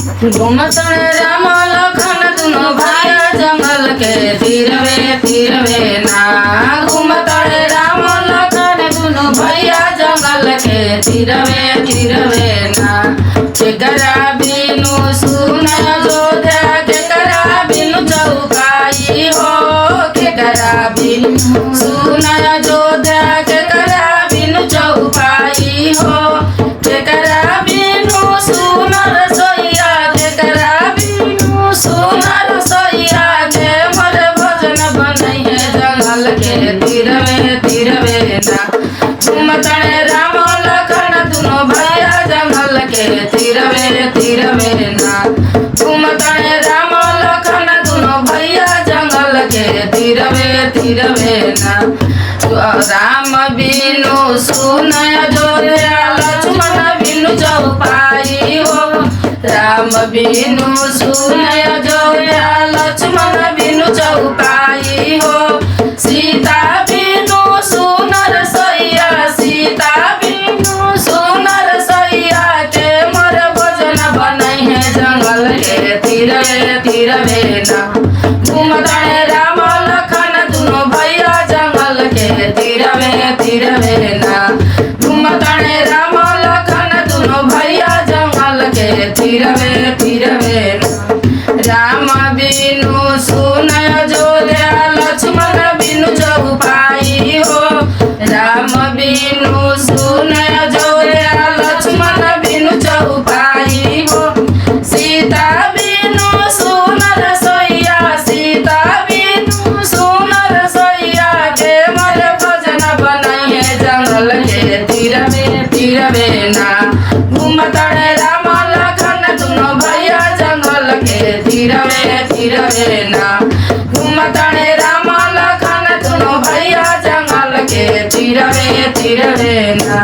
घूमतड़ राम लखन दुनो भैया जंगल के तीरवे ना। घूमतड़ राम लखन दुनो भैया जंगल के तीरवे ना। केकरा बिनु सुन जोधा केकरा बिनु चौकाई हो। केकरा बिनु सुन जोधा केकरा बिनु चौपाई हो। केकरा बिनु सुन रसोईया केकरा बिनु सुन रसोईया के मोर भोजन बनैहे जंगल के तीरवे ना। घूमतड़ राम लखन दुनो भैया जंगल के तीरवे ना। घूमतड़ राम लखन दुनो भैया जंगल के तीरवे ना। राम बिनु सुन जोधा लक्ष्मण बिनु चौपाई हो। राम बिनु सुन जोधा लक्ष्मण बिनु चौपाई हो। सीता बिनु सुन रसोईया सीता बिनु सुन रसोईया के मोर भोजन बनैहे जंगल के तीरवे ना। घूमतड़ राम लखन दुनो भैया जंगल के तीरवे ना। घूमतड़ राम लखन दुनो भैया जंगल के तीरवे ना। राम बिनु सुन जोधा लक्ष्मण बिनु चौपाई हो। राम बिनु सुन जोधा लक्ष्मण बिनु चौपाई हो। सीता बिनु सुन रसोईया सीता बिनु सुन रसोईया के मोर भोजन बनैहे जंगल के तीरवे ना। घूमतड़ राम लखन दुनो भैया जंगल के तीरवे ना। घूमतड़ राम लखन दुनो भैया जंगल के तीरवे ना।